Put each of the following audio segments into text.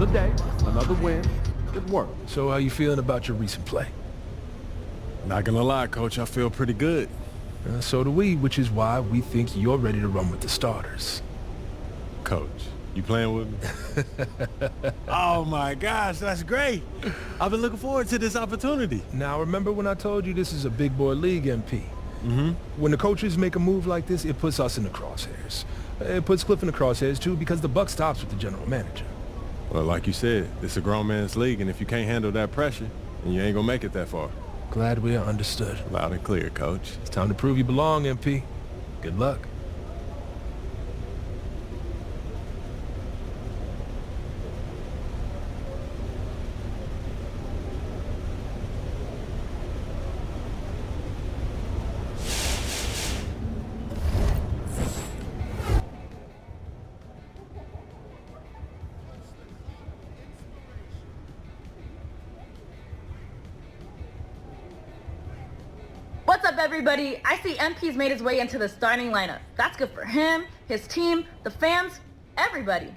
Another day, another win. Good work. So how you feeling about your recent play? Not gonna lie, Coach, I feel pretty good. So do we, which is why we think you're ready to run with the starters. Coach, you playing with me? Oh my gosh, that's great. I've been looking forward to this opportunity. Now remember when I told you this is a big boy league, MP? Mm-hmm. When the coaches make a move like this, it puts us in the crosshairs. It puts Cliff in the crosshairs too, because the buck stops with the general manager. Well, like you said, it's a grown man's league, and if you can't handle that pressure, then you ain't gonna make it that far. Glad we are understood. Loud and clear, Coach. It's time to prove you belong, MP. Good luck. What's up, everybody? I see MP's made his way into the starting lineup. That's good for him, his team, the fans, everybody.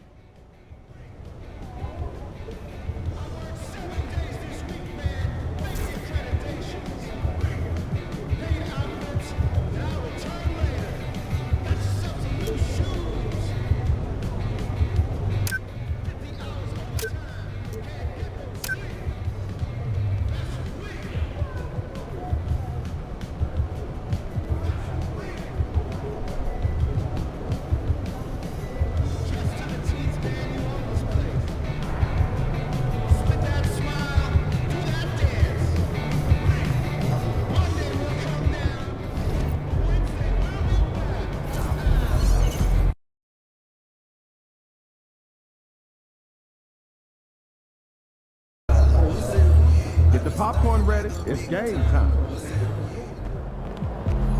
Get the popcorn ready. It's game time.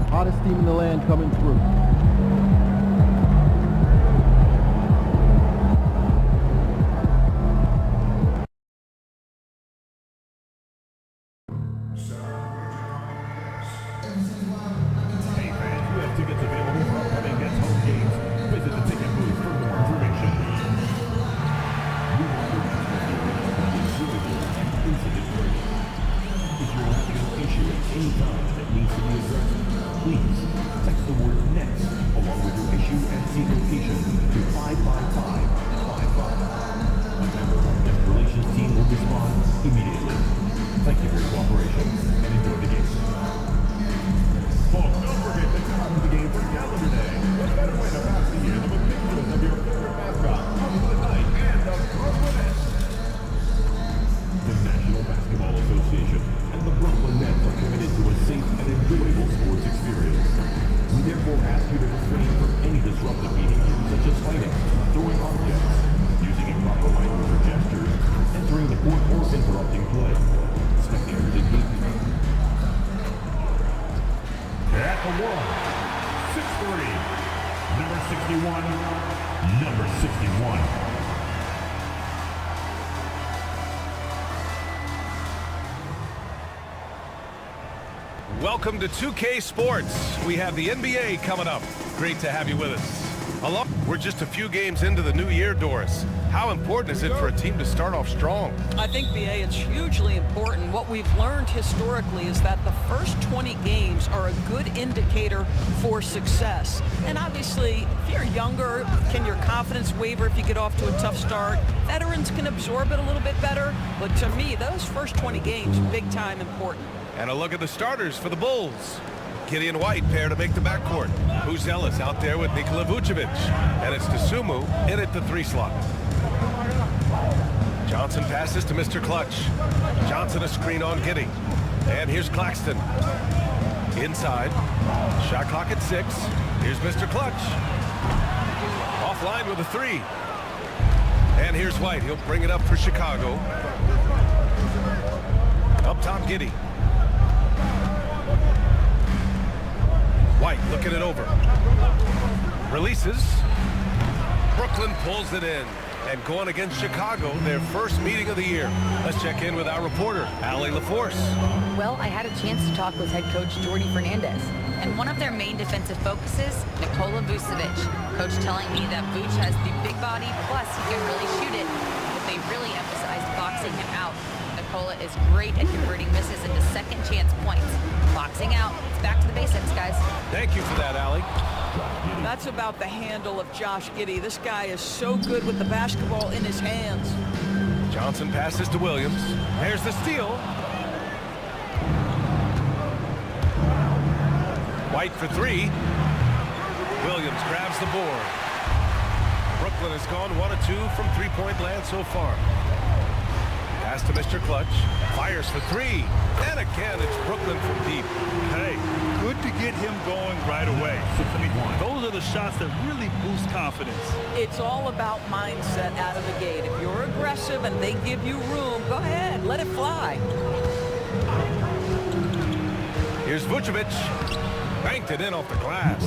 Hottest team in the land coming through. Hey fans, who has tickets available for upcoming guest home games? Visit the ticket booth for more information. We want your enjoyable and incident-free. If you're having an issue at any time that needs to be addressed, please text the word NEXT along with your issue and seat location to 55555. A member of our guest relations team will respond immediately. Thank you for your cooperation and enjoy the game. Folks, don't forget to come to the game for Calendar Day. What better way to pass the year than with pictures of your favorite mascot, Home of the Night, and the Broklyn Nets. The National Basketball Association and the Broklyn Nets are committed to a safe and enjoyable sports experience. We therefore ask you to refrain from any disruptive behavior such as fighting, throwing objects, using improper language or gestures, entering the court, or interrupting play. Spectators engaged. At the one, 6'3", number 61, number 61. Welcome to 2K Sports. We have the NBA coming up. Great to have you with us. We're just a few games into the new year, Doris. How important is it for a team to start off strong? I think, BA, it's hugely important. What we've learned historically is that the first 20 games are a good indicator for success. And obviously, if you're younger, can your confidence waver if you get off to a tough start? Veterans can absorb it a little bit better. But to me, those first 20 games, big time important. And a look at the starters for the Bulls. Kitty and White pair to make the backcourt. Uzelis out there with Nikola Vucevic. And it's Dosunmu in at the 3 slot. Johnson passes to Mr. Clutch. Johnson a screen on Giddy. And here's Claxton. Inside. Shot clock at 6. Here's Mr. Clutch. Offline with a 3. And here's White. He'll bring it up for Chicago. Up top, Giddy. White looking it over. Releases. Broklyn pulls it in. And going against Chicago, their first meeting of the year. Let's check in with our reporter, Allie LaForce. Well, I had a chance to talk with head coach Jordi Fernandez. And one of their main defensive focuses, Nikola Vucevic. Coach telling me that Vuce has the big body, plus he can really shoot it. If they they really emphasized boxing him out. Nikola is great at converting misses into second chance points. Boxing out. It's back to the basics, guys. Thank you for that, Allie. That's about the handle of Josh Giddey. This guy is so good with the basketball in his hands. Johnson passes to Williams. There's the steal. White for three. Williams grabs the board. Broklyn has gone 1 of 2 from three-point land so far. Pass to Mr. Clutch. Fires for three. And again, it's Broklyn from deep. Hey, good to get him going right away. Those are the shots that really boost confidence. It's all about mindset out of the gate. If you're aggressive and they give you room, go ahead, let it fly. Here's Vucevic. Banked it in off the glass.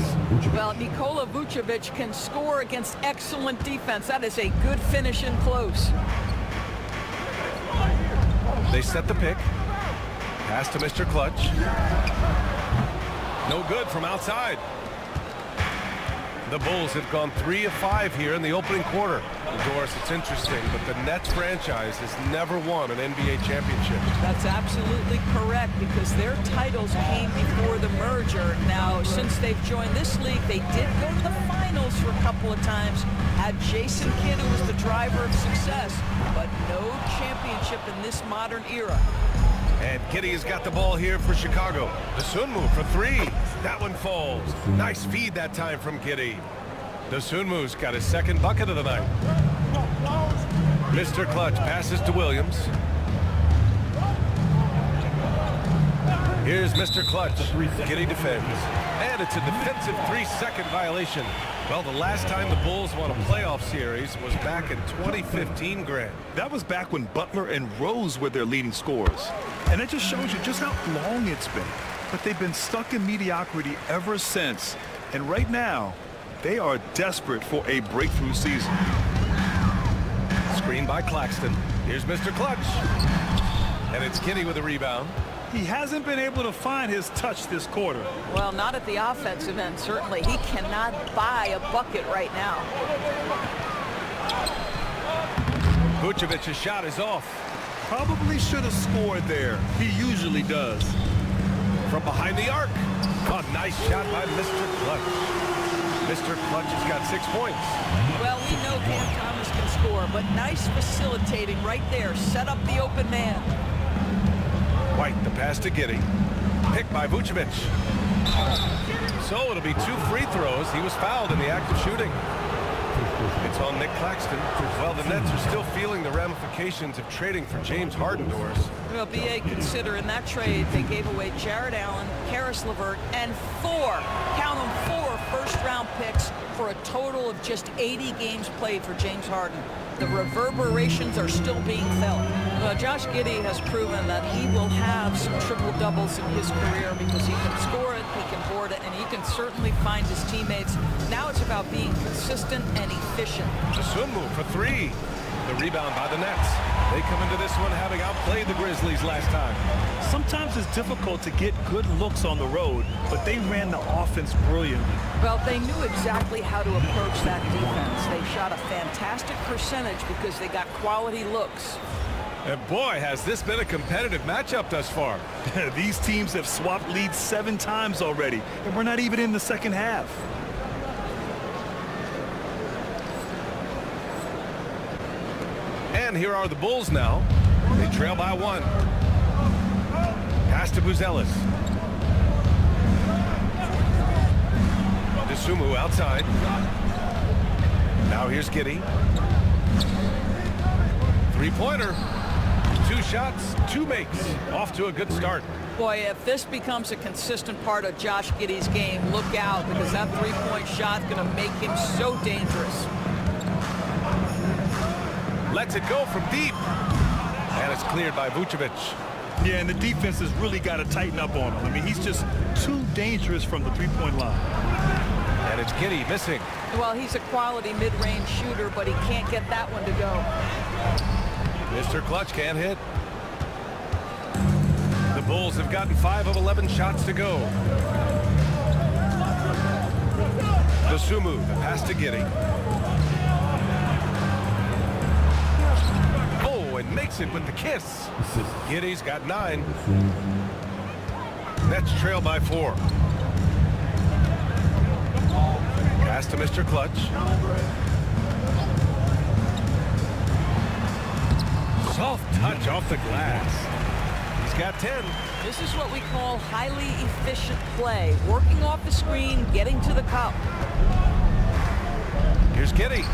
Well, Nikola Vucevic can score against excellent defense. That is a good finish in close. They set the pick. Pass to Mr. Clutch. No good from outside. The Bulls have gone 3 of 5 here in the opening quarter. Doris, it's interesting, but the Nets franchise has never won an NBA championship. That's absolutely correct because their titles came before the merger. Now, since they've joined this league, they did go to the finals for a couple of times. Had Jason Kidd, who was the driver of success, but no championship in this modern era. And Giddey has got the ball here for Chicago. The Sunmu for three. That one falls. Nice feed that time from Giddey. The Sunmu's got his second bucket of the night. Mr. Clutch passes to Williams. Here's Mr. Clutch. Giddey defends. And it's a defensive 3-second violation. Well, the last time the Bulls won a playoff series was back in 2015, Grant. That was back when Butler and Rose were their leading scorers. And it just shows you just how long it's been. But they've been stuck in mediocrity ever since. And right now, they are desperate for a breakthrough season. Screen by Claxton. Here's Mr. Clutch. And it's Giddey with a rebound. He hasn't been able to find his touch this quarter. Well, not at the offensive end, certainly. He cannot buy a bucket right now. Vucevic's shot is off. Probably should have scored there. He usually does. From behind the arc. A nice shot by Mr. Clutch. Mr. Clutch has got 6 points. Well, we know Cam Thomas can score, but nice facilitating right there. Set up the open man. White, the pass to Giddey. Picked by Vucevic. So it'll be 2 free throws. He was fouled in the act of shooting. It's on Nick Claxton. Well, the Nets are still feeling the ramifications of trading for James Harden, Doris. Well, B.A., consider in that trade, they gave away Jared Allen, Karis LeVert, and 4, count them, 4 first-round picks for a total of just 80 games played for James Harden. The reverberations are still being felt. Josh Giddey has proven that he will have some triple-doubles in his career because he can score it, he can board it, and he can certainly find his teammates. Now it's about being consistent and efficient. The Sunmu for 3. The rebound by the Nets. They come into this one having outplayed the Grizzlies last time. Sometimes it's difficult to get good looks on the road, but they ran the offense brilliantly. Well, they knew exactly how to approach that defense. They shot a fantastic percentage because they got quality looks. And boy, has this been a competitive matchup thus far. These teams have swapped leads 7 times already, and we're not even in the second half. And here are the Bulls now. They trail by 1. Pass to Buzelis. DeSumo outside. Now here's Giddey. 3-pointer. 2 shots, 2 makes. Off to a good start. Boy, if this becomes a consistent part of Josh Giddey's game, look out, because that 3-point shot is going to make him so dangerous. Lets it go from deep. And it's cleared by Vucevic. Yeah, and the defense has really got to tighten up on him. I mean, he's just too dangerous from the 3-point line. And it's Giddey missing. Well, he's a quality mid-range shooter, but he can't get that one to go. Mr. Clutch can't hit. The Bulls have gotten 5 of 11 shots to go. DeSumo, the pass to Giddey. and makes it with the kiss. Giddy's got 9. Nets trail by 4. Pass to Mr. Clutch. Soft touch off the glass. He's got 10. This is what we call highly efficient play. Working off the screen, getting to the cup. Here's Giddy.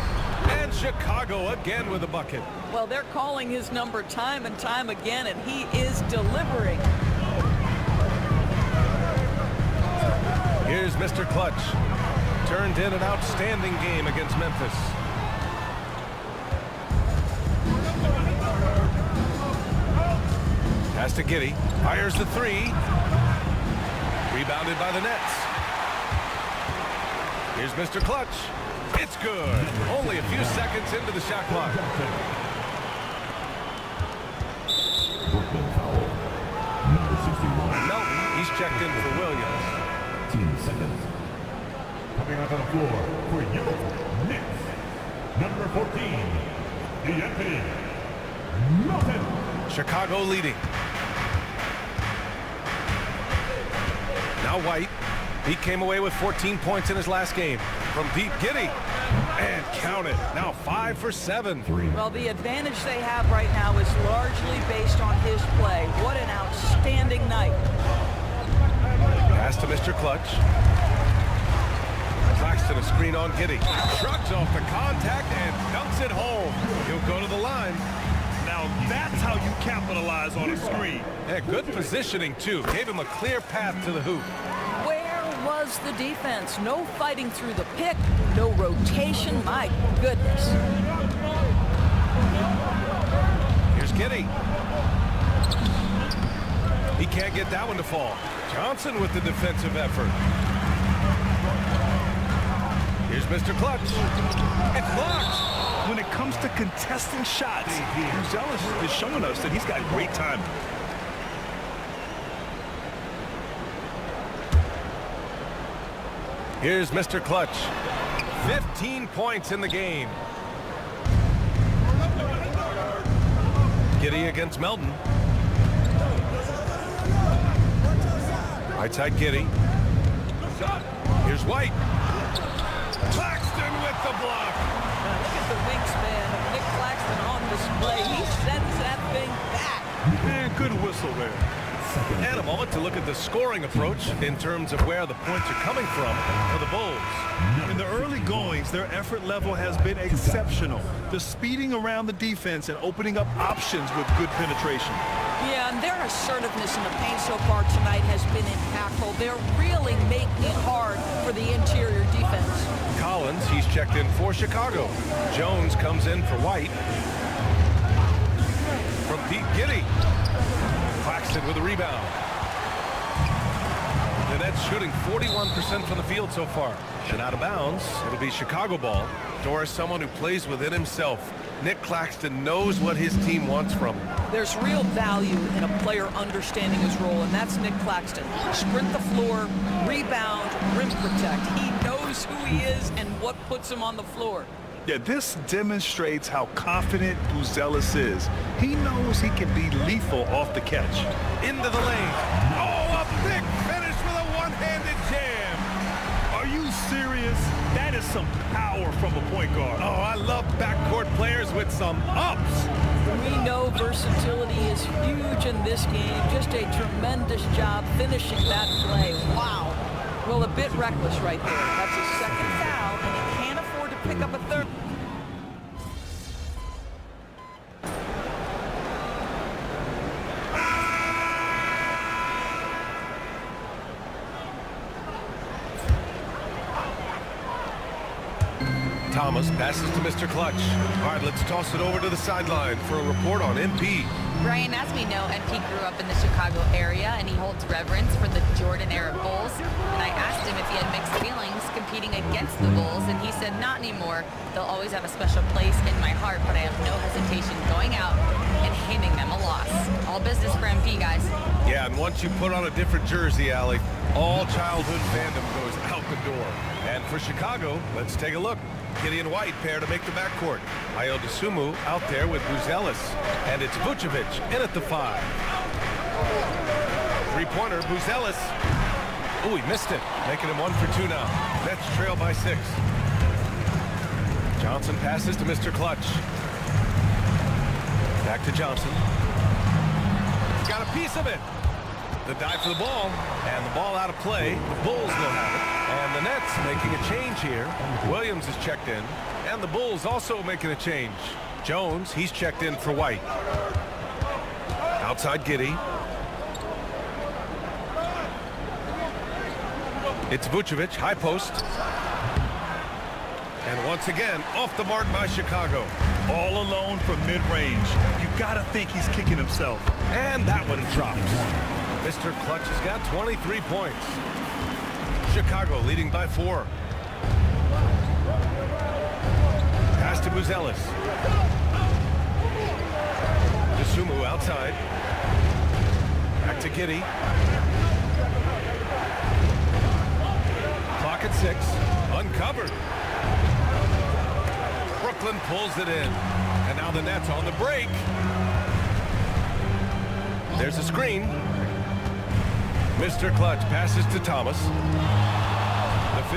And Chicago again with a bucket. Well, they're calling his number time and time again, and he is delivering. Here's Mr. Clutch. Turned in an outstanding game against Memphis. Pass to Giddy. Fires the 3. Rebounded by the Nets. Here's Mr. Clutch. It's good. Only a few seconds into the shot clock. Broklyn foul. Number 61. Melton, he's checked in for Williams. 10 seconds. Coming onto the floor for your Knicks. Number 14. D'Anthony Melton. Chicago leading. Now White. He came away with 14 points in his last game. From deep, Giddy. And count it. Now 5 for 7. Well, the advantage they have right now is largely based on his play. What an outstanding night. Pass to Mr. Clutch. Claxton a screen on Giddy. Shrugs off the contact and dunks it home. He'll go to the line. Now that's how you capitalize on a screen. Yeah, good positioning, too. Gave him a clear path to the hoop. Where was the defense? No fighting through the pick, no rotation. My goodness. Here's Giddy. He can't get that one to fall. Johnson with the defensive effort. Here's Mr. Clutch. It's blocked. When it comes to contesting shots, Buzelis is showing us that he's got great timing. Here's Mr. Clutch. 15 points in the game. Giddy against Melton. Right side Giddy. Here's White. Claxton with the block. Now look at the wingspan of Nick Claxton on display. He sends that thing back. Man, good whistle there. And a moment to look at the scoring approach in terms of where the points are coming from for the Bulls. In the early goings, their effort level has been exceptional. The speeding around the defense and opening up options with good penetration. Yeah, and their assertiveness in the paint so far tonight has been impactful. They're really making it hard for the interior defense. Collins, he's checked in for Chicago. Jones comes in for White. From deep, Giddy. Claxton with a rebound. The Nets shooting 41% from the field so far. And out of bounds, it'll be Chicago ball. Doris, someone who plays within himself. Nick Claxton knows what his team wants from him. There's real value in a player understanding his role, and that's Nick Claxton. Sprint the floor, rebound, rim protect. He knows who he is and what puts him on the floor. Yeah, this demonstrates how confident Buzelis is. He knows he can be lethal off the catch. Into the lane. Oh, a big finish with a one-handed jam. Are you serious? That is some power from a point guard. Oh, I love backcourt players with some ups. We know versatility is huge in this game. Just a tremendous job finishing that play. Wow. Well, a bit reckless right there. That's his second foul, and he can't afford to pick up a third. Thomas passes to Mr. Clutch. All right, let's toss it over to the sideline for a report on MP. Brian, as we know, MP grew up in the Chicago area, and he holds reverence for the Jordan-era Bulls. And I asked him if he had mixed feelings competing against the Bulls, and he said, not anymore. They'll always have a special place in my heart, but I have no hesitation going out and handing them a loss. All business for MP, guys. Yeah, and once you put on a different jersey, Allie, all childhood fandom goes out the door. And for Chicago, let's take a look. Giddey and White pair to make the backcourt. Ayo Dosunmu out there with Buzelis. And it's Vucevic in at the 5. Three-pointer, Buzelis. Oh, he missed it. Making him 1 for 2 now. Nets trail by 6. Johnson passes to Mr. Clutch. Back to Johnson. He's got a piece of it. The dive for the ball, and the ball out of play. The Bulls will have it. And the Nets making a change here. Williams is checked in, and the Bulls also making a change. Jones, he's checked in for White. Outside Giddey. It's Vucevic, high post. And once again, off the mark by Chicago. All alone from mid-range. You gotta think he's kicking himself. And that one drops. Mr. Clutch has got 23 points. Chicago leading by 4. Pass to Buzelis. Dosunmu outside. Back to Giddey. Clock at 6. Uncovered. Broklyn pulls it in. And now the Nets on the break. There's a screen. Mr. Clutch passes to Thomas. The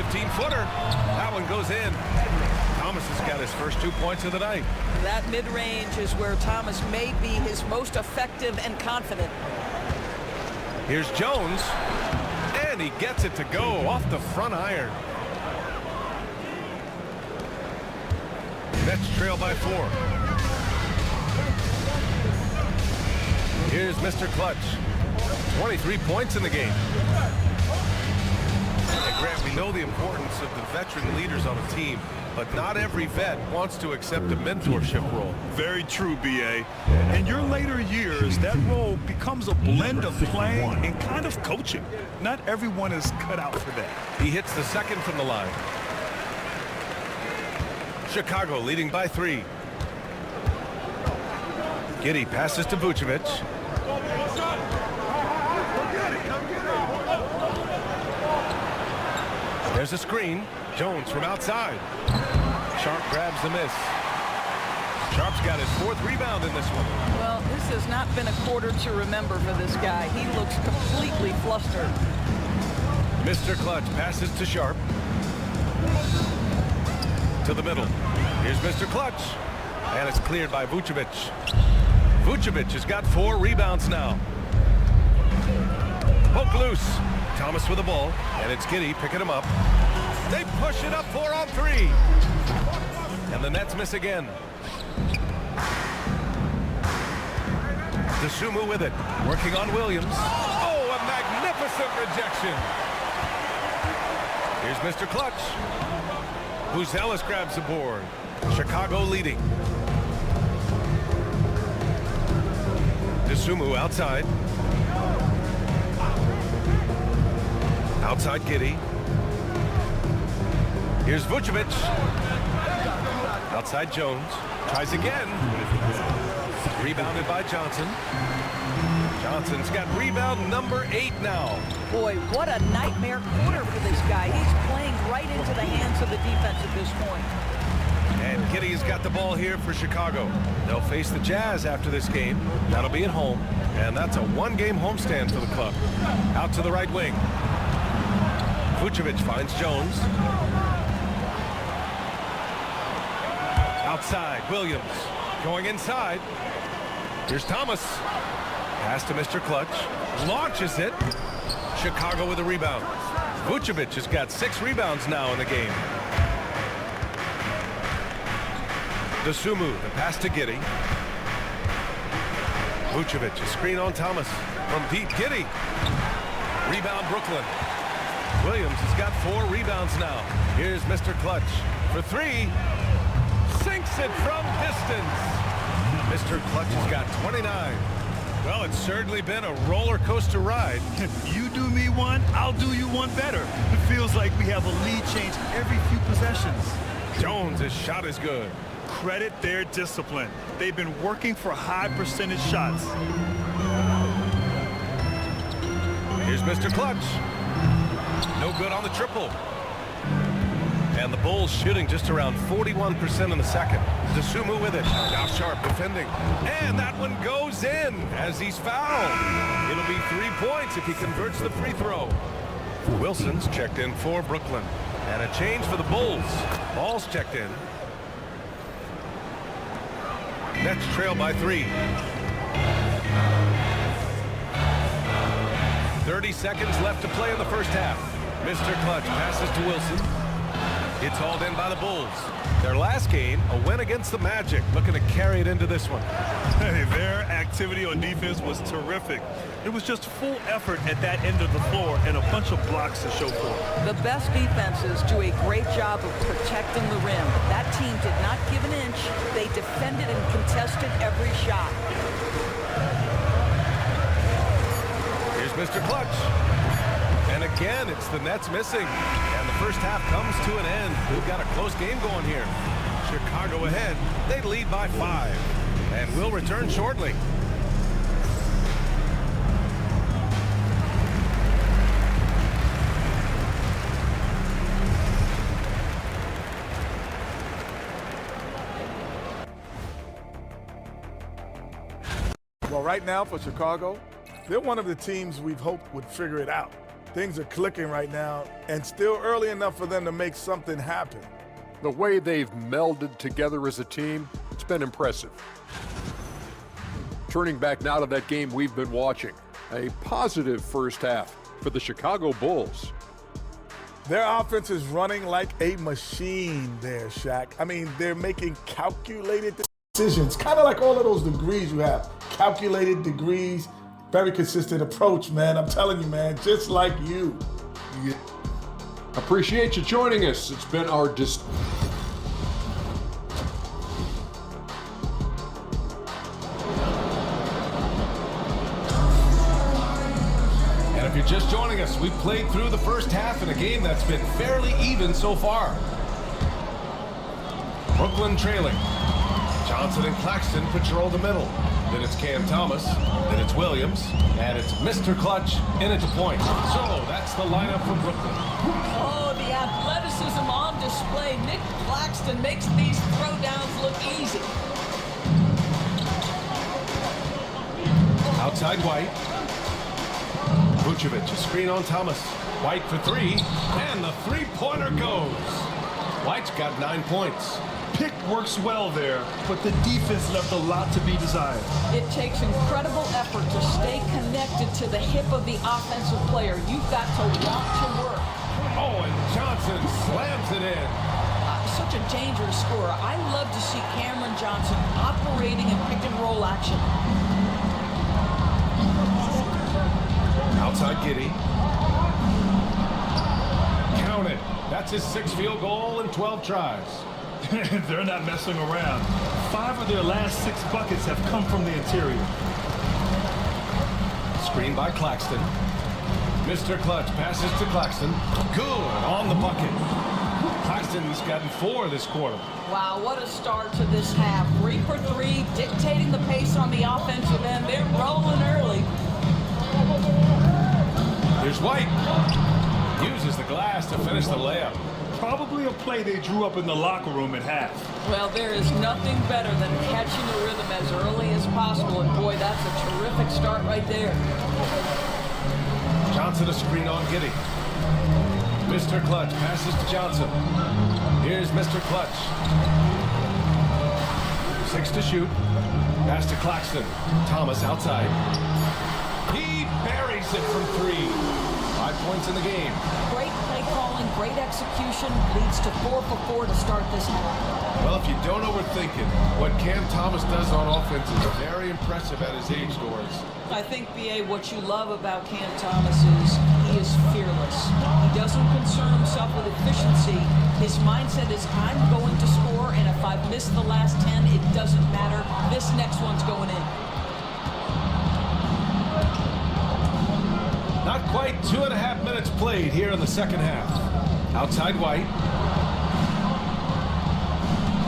15-footer. That one goes in. Thomas has got his first 2 points of the night. That mid-range is where Thomas may be his most effective and confident. Here's Jones. And he gets it to go off the front iron. Nets trail by 4. Here's Mr. Clutch. 23 points in the game. And Grant, we know the importance of the veteran leaders on a team, but not every vet wants to accept a mentorship role. Very true, B.A. In your later years, that role becomes a blend of playing and kind of coaching. Not everyone is cut out for that. He hits the second from the line. Chicago leading by 3. Giddey passes to Vucevic. There's a screen. Jones from outside. Sharp grabs the miss. Sharp's got his 4th rebound in this one. Well, this has not been a quarter to remember for this guy. He looks completely flustered. Mr. Clutch passes to Sharp. To the middle. Here's Mr. Clutch. And it's cleared by Vucevic. Vucevic has got 4 rebounds now. Poke loose. Thomas with the ball. And it's Giddey picking him up. They push it up 4 on 3. And the Nets miss again. Dosunmu with it. Working on Williams. Oh, a magnificent rejection. Here's Mr. Clutch. Buzelis grabs the board. Chicago leading. Dosunmu outside. Outside Giddey. Here's Vucevic. Outside Jones. Tries again. Rebounded by Johnson. Johnson's got rebound number 8 now. Boy, what a nightmare quarter for this guy. He's playing right into the hands of the defense at this point. And Giddey's got the ball here for Chicago. They'll face the Jazz after this game. That'll be at home. And that's a 1-game homestand for the club. Out to the right wing. Vucevic finds Jones. Outside, Williams. Going inside. Here's Thomas. Pass to Mr. Clutch. Launches it. Chicago with a rebound. Vucevic has got 6 rebounds now in the game. Dosunmu, the pass to Giddey. Vucevic, a screen on Thomas. From deep, Giddey. Rebound, Broklyn. Williams has got 4 rebounds now. Here's Mr. Clutch for 3. Sinks it from distance. Mr. Clutch has got 29. Well, it's certainly been a roller coaster ride. You do me one, I'll do you one better. It feels like we have a lead change every few possessions. Jones, his shot is good. Credit their discipline. They've been working for high percentage shots. Here's Mr. Clutch. No good on the triple. And the Bulls shooting just around 41% in the second. Dosunmu with it. Now Sharp defending. And that one goes in as he's fouled. It'll be 3 points if he converts the free throw. Wilson's checked in for Broklyn. And a change for the Bulls. Ball's checked in. Nets trail by 3. 30 seconds left to play in the first half. Mr. Clutch passes to Wilson. It's hauled in by the Bulls. Their last game, a win against the Magic, looking to carry it into this one. Hey, their activity on defense was terrific. It was just full effort at that end of the floor and a bunch of blocks to show for it. The best defenses do a great job of protecting the rim. That team did not give an inch. They defended and contested every shot. Here's Mr. Clutch. And again, it's the Nets missing. And the first half comes to an end. We've got a close game going here. Chicago ahead. They lead by 5. And we'll return shortly. Well, right now for Chicago, they're one of the teams we've hoped would figure it out. Things are clicking right now, and still early enough for them to make something happen. The way they've melded together as a team, it's been impressive. Turning back now to that game we've been watching, a positive first half for the Chicago Bulls. Their offense is running like a machine there, Shaq. I mean, they're making calculated decisions, kind of like all of those degrees you have. Calculated degrees, very consistent approach, man. I'm telling you, man, just like you. Appreciate you joining us. It's been our And if you're just joining us, we've played through the first half in a game that's been fairly even so far. Broklyn trailing. Johnson and Claxton patrol the middle. Then it's Cam Thomas, then it's Williams, and it's Mr. Clutch in at the point. So that's the lineup for Broklyn. Oh, the athleticism on display. Nick Claxton makes these throwdowns look easy. Outside White. Vucevic, a screen on Thomas. White for 3, and the three-pointer goes. White's got 9 points. Pick works well there, but the defense left a lot to be desired. It takes incredible effort to stay connected to the hip of the offensive player. You've got to want to work. Oh, and Johnson slams it in. Such a dangerous scorer. I love to see Cameron Johnson operating in pick-and-roll action. Outside Giddey. Count it. That's his 6th field goal in 12 tries. They're not messing around. 5 of their last 6 buckets have come from the interior. Screen by Claxton. Mr. Clutch passes to Claxton. Good on the bucket. Claxton's gotten 4 this quarter. Wow, what a start to this half. 3 for 3, dictating the pace on the offensive end. They're rolling early. Here's White. Uses the glass to finish the layup. Probably a play they drew up in the locker room at half. Well, there is nothing better than catching the rhythm as early as possible, and boy, that's a terrific start right there. Johnson a screen on Giddey. Mr. Clutch passes to Johnson. Here's Mr. Clutch. 6 to shoot. Pass to Claxton. Thomas outside. He buries it from 3. 5 points in the game. Great play calling, great execution, leads to 4 for 4 to start this one. Well, if you don't overthink it, what Cam Thomas does on offense is very impressive at his age, Doris. I think, B.A., what you love about Cam Thomas is he is fearless. He doesn't concern himself with efficiency. His mindset is, I'm going to score, and if I've missed the last 10, it doesn't matter. This next one's going in. Not quite 2.5 minutes played here in the second half. Outside White.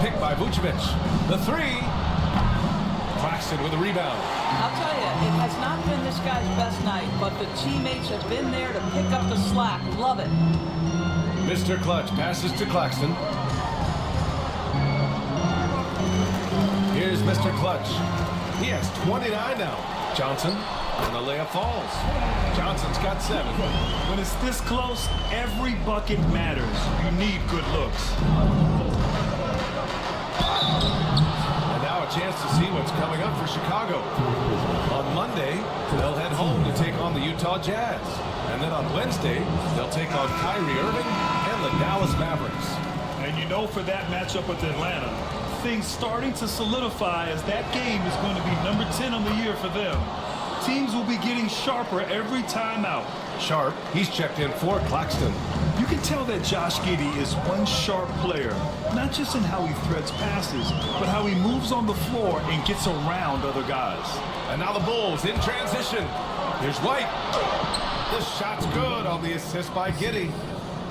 Picked by Vucevic. The 3. Claxton with a rebound. I'll tell you, it has not been this guy's best night, but the teammates have been there to pick up the slack. Love it. Mr. Clutch passes to Claxton. Here's Mr. Clutch. He has 29 now. Johnson, and the layup falls. Johnson's got 7. When it's this close, every bucket matters. You need good looks. And now a chance to see what's coming up for Chicago. On Monday, they'll head home to take on the Utah Jazz. And then on Wednesday, they'll take on Kyrie Irving and the Dallas Mavericks. And you know, for that matchup with Atlanta, things starting to solidify as that game is going to be number 10 on the year for them. Teams will be getting sharper every time out. Sharp, he's checked in for Claxton. You can tell that Josh Giddey is one sharp player, not just in how he threads passes, but how he moves on the floor and gets around other guys. And now the Bulls in transition. Here's White. The shot's good on the assist by Giddey.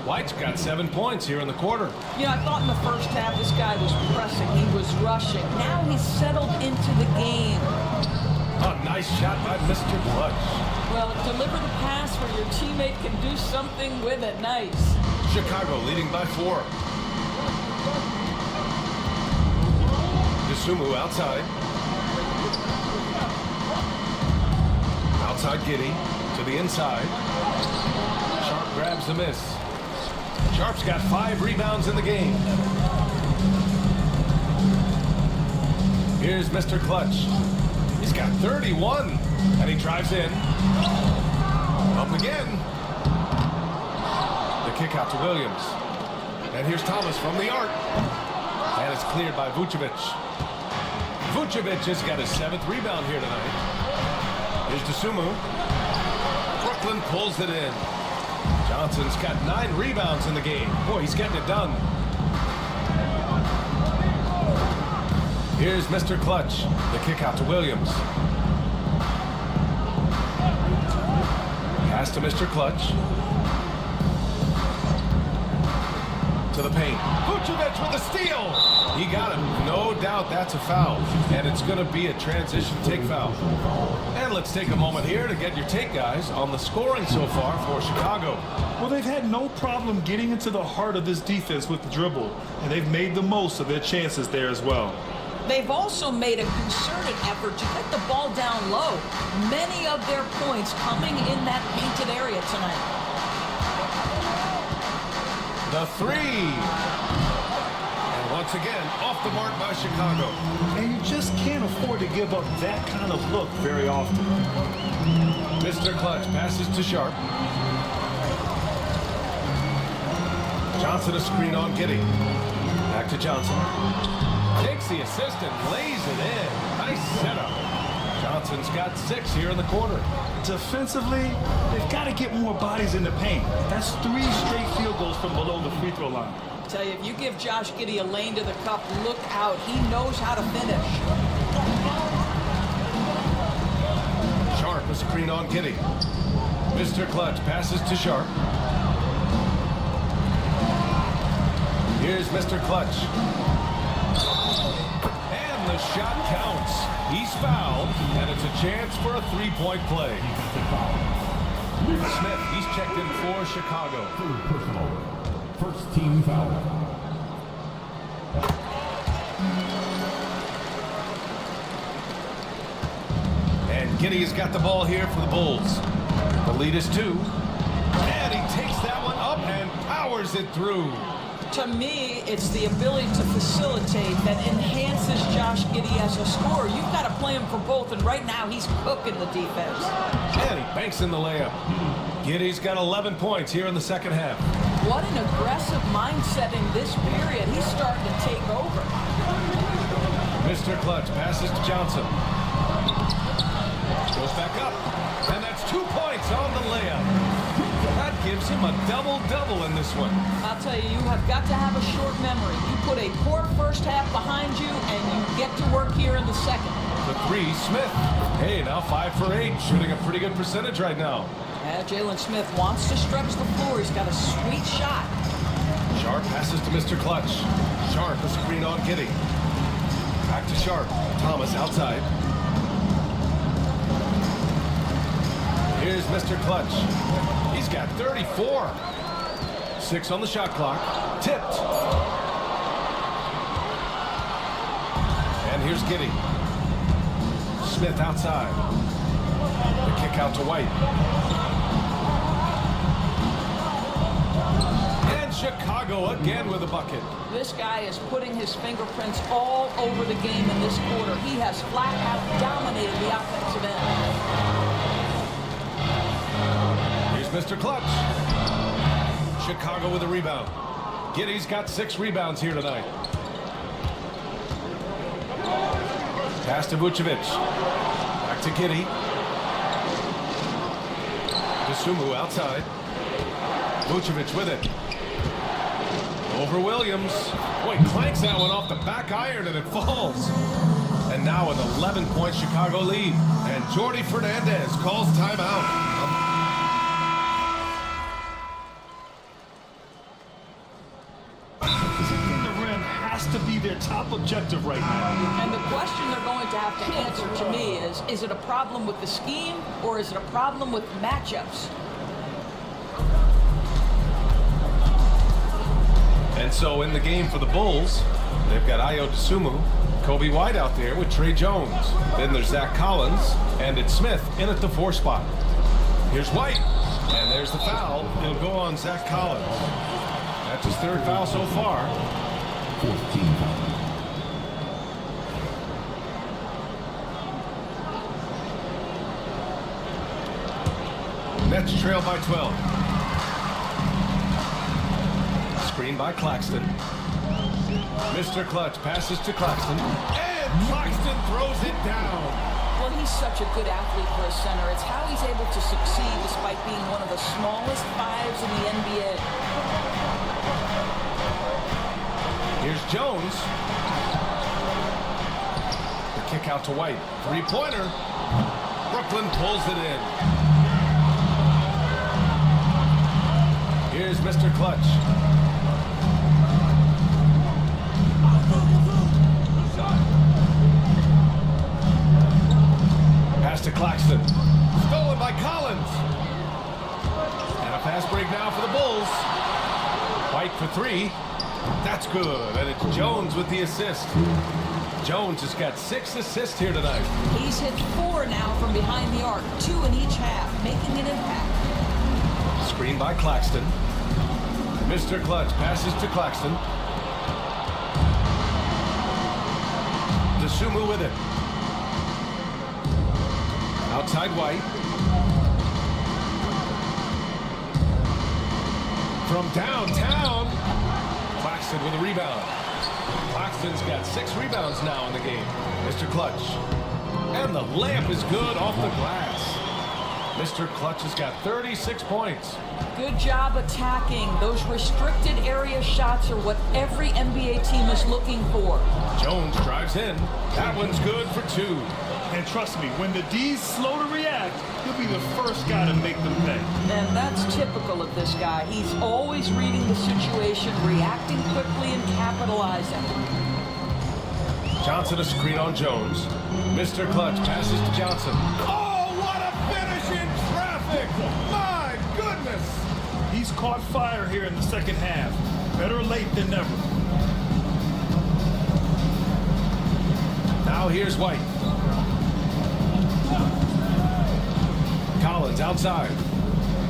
White's got 7 points here in the quarter. You know, I thought in the first half this guy was pressing, he was rushing. Now he's settled into the game. A nice shot by Mr. Clutch. Well, deliver the pass where your teammate can do something with it. Nice. Chicago leading by 4. Dosunmu outside. Outside Giddey to the inside. Sharp grabs the miss. Sharp's got 5 rebounds in the game. Here's Mr. Clutch. He's got 31, and he drives in. Up again. The kick out to Williams. And here's Thomas from the arc. And it's cleared by Vucevic. Vucevic has got his 7th rebound here tonight. Here's Dosunmu. Broklyn pulls it in. Johnson's got 9 rebounds in the game. Boy, he's getting it done. Here's Mr. Clutch. The kick out to Williams. Pass to Mr. Clutch. To the paint. Vucevic with a steal. He got him. No doubt that's a foul. And it's going to be a transition take foul. And let's take a moment here to get your take, guys, on the scoring so far for Chicago. Well, they've had no problem getting into the heart of this defense with the dribble, and they've made the most of their chances there as well. They've also made a concerted effort to get the ball down low. Many of their points coming in that painted area tonight. The 3. And once again, off the mark by Chicago. And you just can't afford to give up that kind of look very often. Mr. Clutch passes to Sharp. Johnson a screen on Giddey. Back to Johnson. Takes the assist and lays it in. Nice setup. Johnson's got 6 here in the quarter. Defensively, they've got to get more bodies in the paint. That's 3 straight field goals from below the free throw line. I tell you, if you give Josh Giddey a lane to the cup, look out. He knows how to finish. Sharp a screen on Giddey. Mr. Clutch passes to Sharp. Here's Mr. Clutch. And the shot counts. He's fouled, and it's a chance for a 3-point play. Smith, he's checked in for Chicago. 3rd personal. 1st team foul. And Giddey's got the ball here for the Bulls. The lead is 2. And he takes that one up and powers it through. To me, it's the ability to facilitate that enhances Josh Giddey as a scorer. You've got to play him for both, and right now he's cooking the defense. And he banks in the layup. Giddey's got 11 points here in the second half. What an aggressive mindset in this period. He's starting to take over. Mr. Clutch passes to Johnson. Goes back up. And that's 2 points on the layup. That gives him a double-double in this one. I'll tell you, you have got to have a short memory. You put a poor first half behind you, and you get to work here in the second. The 3, Smith. Hey, now 5 for 8. Shooting a pretty good percentage right now. Jalen Smith wants to stretch the floor. He's got a sweet shot. Sharp passes to Mr. Clutch. Sharp a screen on Giddey. Back to Sharp. Thomas outside. Here's Mr. Clutch. He's got 34. 6 on the shot clock. Tipped. And here's Giddey. Smith outside. The kick out to White. And Chicago again with a bucket. This guy is putting his fingerprints all over the game in this quarter. He has flat out dominated the offensive end. Here's Mr. Clutch. Chicago with a rebound. Giddey's got 6 rebounds here tonight. Pass to Vucevic. Back to Giddey. Dosunmu outside. Vucevic with it. Over Williams. Boy, clanks that one off the back iron and it falls. And now an 11-point Chicago lead. And Jordi Fernandez calls timeout. To be their top objective right now. And the question they're going to have to answer to me is it a problem with the scheme or is it a problem with matchups? And so in the game for the Bulls, they've got Ayo Dosunmu, Kobe White out there with Trey Jones. Then there's Zach Collins, and it's Smith in at the 4 spot. Here's White, and there's the foul. It'll go on Zach Collins. That's his 3rd foul so far. 14 foul. Nets trail by 12. Screen by Claxton. Mr. Clutch passes to Claxton. And Claxton throws it down. Well, he's such a good athlete for a center. It's how he's able to succeed despite being one of the smallest 5s in the NBA. Here's Jones. The kick out to White. 3-pointer. Broklyn pulls it in. Here's Mr. Clutch. Pass to Claxton. Stolen by Collins. And a fast break now for the Bulls. White for 3. That's good, and it's Jones with the assist. Jones has got 6 assists here tonight. He's hit 4 now from behind the arc, 2 in each half, making an impact. Screen by Claxton. Mr. Clutch passes to Claxton. Dosunmu with it. Outside White. From downtown. Claxton with a rebound. Claxton's got 6 rebounds now in the game. Mr. Clutch. And the layup is good off the glass. Mr. Clutch has got 36 points. Good job attacking. Those restricted area shots are what every NBA team is looking for. Jones drives in. That one's good for 2. And trust me, when the D's slow to react, he'll be the first guy to make them pay. And that's typical of this guy. He's always reading the situation, reacting quickly, and capitalizing. Johnson a screen on Jones. Mr. Clutch passes to Johnson. Oh, what a finish in traffic! My goodness! He's caught fire here in the second half. Better late than never. Now here's White. Collins outside.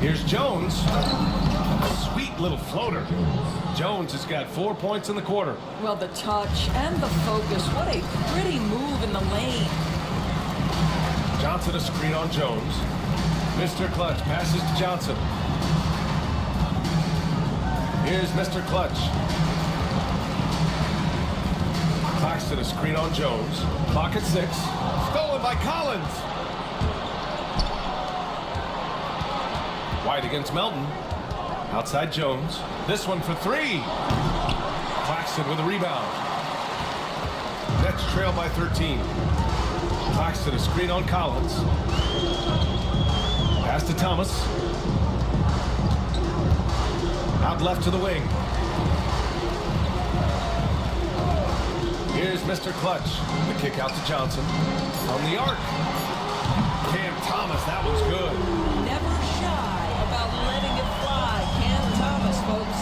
Here's Jones. Sweet little floater. Jones has got 4 points in the quarter. Well, the touch and the focus. What a pretty move in the lane. Johnson a screen on Jones. Mr. Clutch passes to Johnson. Here's Mr. Clutch. Claxton a screen on Jones. Clock at 6. Stolen by Collins. White against Melton. Outside Jones. This one for 3. Claxton with a rebound. Nets trail by 13. Claxton a screen on Collins. Pass to Thomas. Out left to the wing. Here's Mr. Clutch. The kick out to Johnson. From the arc. Cam Thomas, that one's good. Never shy about letting it fly. Cam Thomas, folks.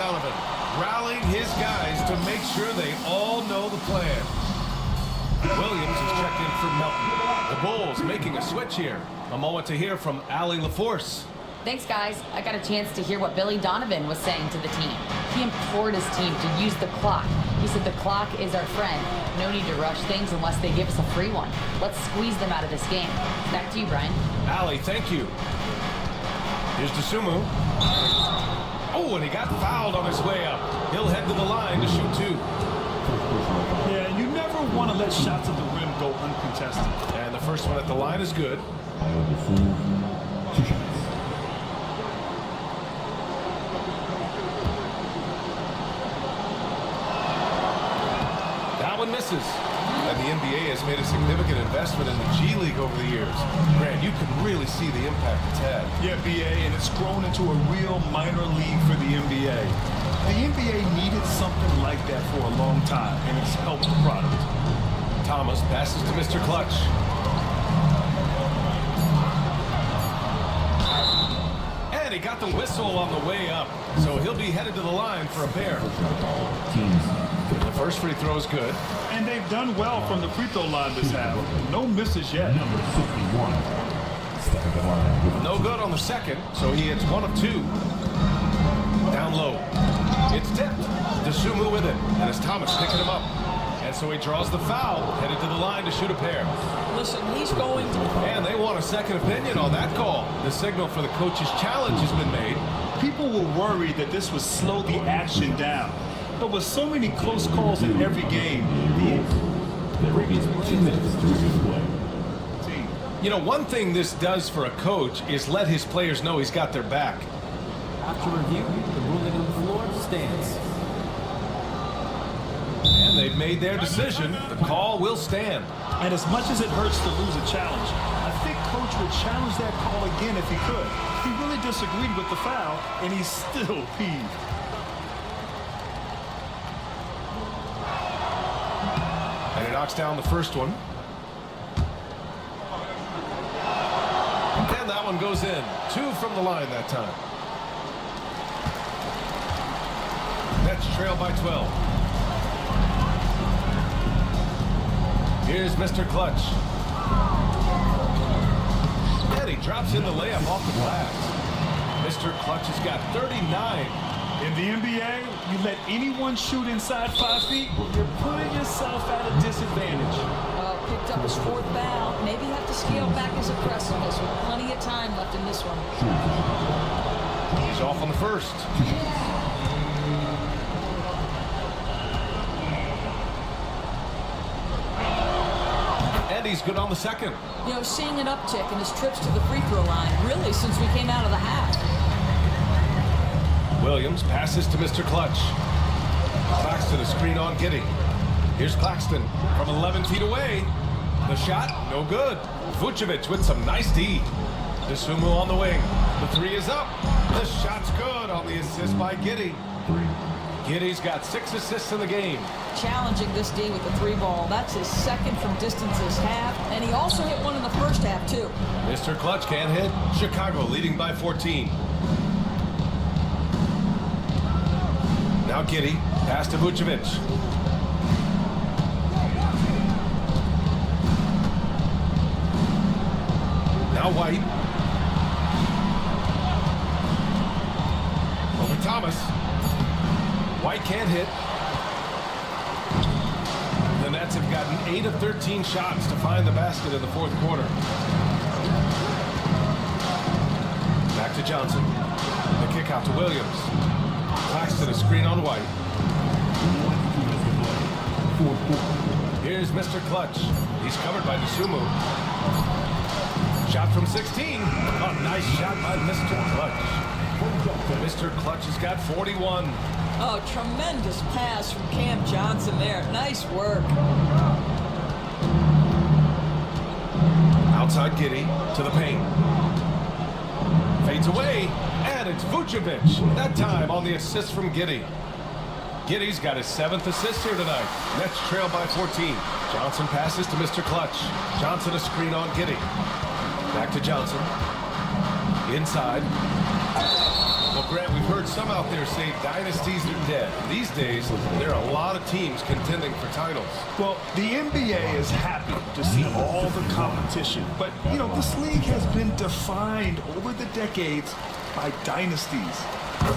Donovan, rallying his guys to make sure they all know the plan. Williams is checked in for Melton. The Bulls making a switch here. A moment to hear from Allie LaForce. Thanks, guys. I got a chance to hear what Billy Donovan was saying to the team. He implored his team to use the clock. He said the clock is our friend. No need to rush things unless they give us a free one. Let's squeeze them out of this game. Back to you, Brian. Allie, thank you. Here's DeSumo. Oh, and he got fouled on his way up. He'll head to the line to shoot 2. Yeah, you never want to let shots at the rim go uncontested. And the first one at the line is good. That one misses. And the NBA has made a significant investment in the G League over the years. Grant, you can really see the impact it's had. Yeah, BA, and it's grown into a real minor league for the NBA. The NBA needed something like that for a long time, and it's helped the product. Thomas passes to Mr. Clutch. And he got the whistle on the way up, so he'll be headed to the line for a pair. The first free throw is good. And they've done well from the free throw line this half. No misses yet. Number 61. Stepping the line. No good on the second, so he hits 1 of 2. Down low. It's tipped. DeSumo with it, and it's Thomas picking him up. And so he draws the foul, headed to the line to shoot a pair. Listen, he's going to... And they want a second opinion on that call. The signal for the coach's challenge has been made. People were worried that this would slow the action down. But with so many close calls in every game, There will be 2 minutes to review play. You know, one thing this does for a coach is let his players know he's got their back. After review, the ruling on the floor stands. And they've made their decision. The call will stand. And as much as it hurts to lose a challenge, I think Coach would challenge that call again if he could. He really disagreed with the foul, and he's still peeved. And he knocks down the first one. And that one goes in. 2 from the line that time. Nets trail by 12. Here's Mr. Clutch. And he drops in the layup off the glass. Mr. Clutch has got 39. In the NBA, you let anyone shoot inside 5 feet, you're putting yourself at a disadvantage. Picked up his 4th foul. Maybe have to scale back his aggressiveness with plenty of time left in this one. He's off on the first. And he's good on the second. You know, seeing an uptick in his trips to the free throw line, really since we came out of the half. Williams passes to Mr. Clutch. Claxton a screen on Giddey. Here's Claxton from 11 feet away. The shot, no good. Vucevic with some nice D. DeSumo on the wing. The 3 is up. The shot's good on the assist by Giddey. Giddey's got 6 assists in the game. Challenging this D with the 3 ball. That's his 2nd from distance this half. And he also hit one in the first half, too. Mr. Clutch can't hit. Chicago leading by 14. Now Giddey. Pass to Vucevic. Now White. Over Thomas. White can't hit. The Nets have gotten 8 of 13 shots to find the basket in the 4th quarter. Back to Johnson. The kick out to Williams. Claxton a screen on White. Here's Mr. Clutch. He's covered by DeSumo. Shot from 16. Oh, nice shot by Mr. Clutch. Mr. Clutch has got 41. Oh, tremendous pass from Cam Johnson there. Nice work. Outside Giddey to the paint. Fades away, and it's Vucevic. That time on the assist from Giddey. Giddey's got his 7th assist here tonight. Nets trail by 14. Johnson passes to Mr. Clutch. Johnson a screen on Giddey. Back to Johnson. Inside. Well, Grant, we've heard some out there say dynasties are dead. These days, there are a lot of teams contending for titles. Well, the NBA is happy to see all the competition. But, you know, this league has been defined over the decades by dynasties.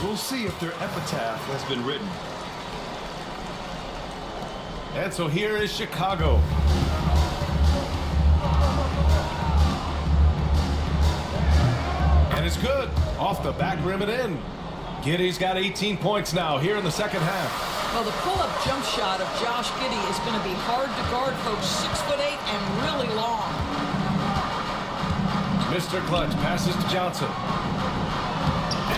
We'll see if their epitaph has been written. And so here is Chicago. And it's good. Off the back rim and in. Giddey's got 18 points now here in the second half. Well, the pull-up jump shot of Josh Giddey is going to be hard to guard, folks. 6'8" and really long. Mr. Clutch passes to Johnson.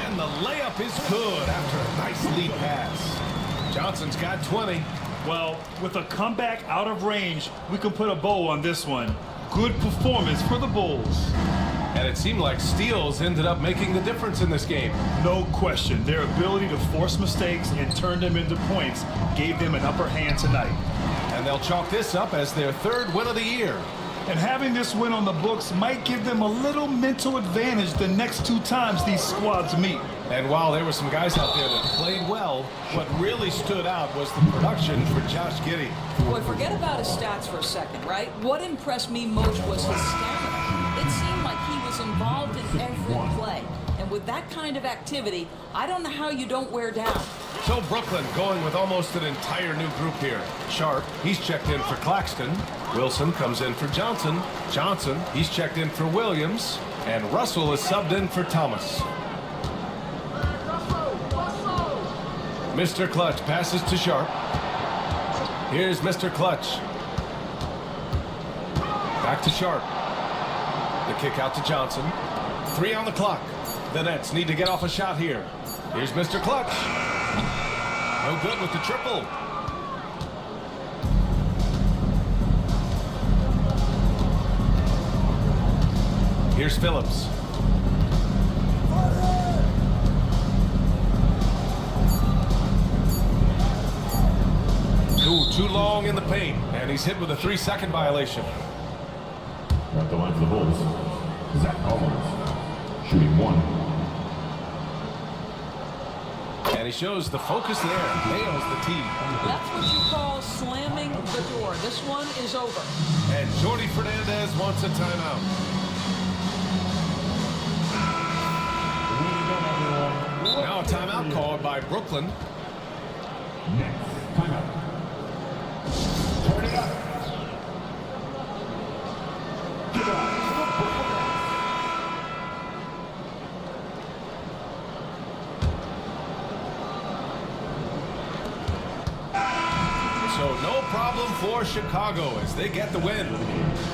And the layup is good after a nice lead pass. Johnson's got 20. Well, with a comeback out of range, we can put a bow on this one. Good performance for the Bulls. And it seemed like steals ended up making the difference in this game. No question. Their ability to force mistakes and turn them into points gave them an upper hand tonight. And they'll chalk this up as their third win of the year. And having this win on the books might give them a little mental advantage the next 2 times these squads meet. And while there were some guys out there that played well, what really stood out was the production for Josh Giddey. Boy, forget about his stats for a second, right? What impressed me most was his stamina. It seemed like he was involved in every play. And with that kind of activity, I don't know how you don't wear down. So Broklyn going with almost an entire new group here. Sharp, he's checked in for Claxton. Wilson comes in for Johnson. Johnson, he's checked in for Williams. And Russell is subbed in for Thomas. Mr. Clutch passes to Sharp. Here's Mr. Clutch. Back to Sharp. The kick out to Johnson. 3 on the clock. The Nets need to get off a shot here. Here's Mr. Clutch. No good with the triple. Here's Phillips. Too long in the paint, and he's hit with a 3-second violation. At the line for the Bulls, Zach Collins, shooting 1. And he shows the focus there, nails the tee. That's what you call slamming the door. This one is over. And Jordy Fernandez wants a timeout. Now a timeout called by Broklyn. Next, timeout. Turn it up. Give it up. So no problem for Chicago as they get the win.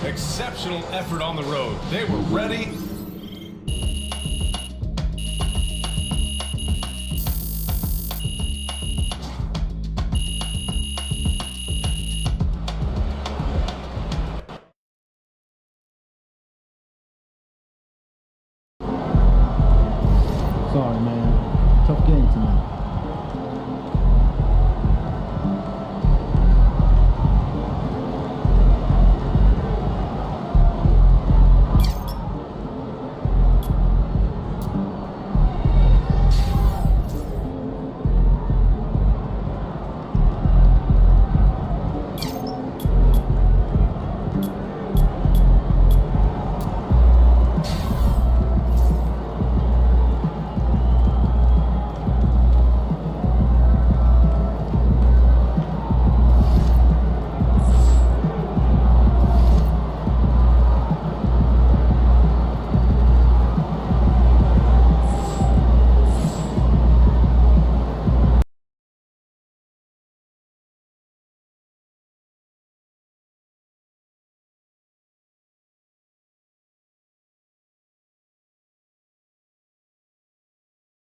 Exceptional effort on the road. They were ready. Sorry, man. Tough game tonight.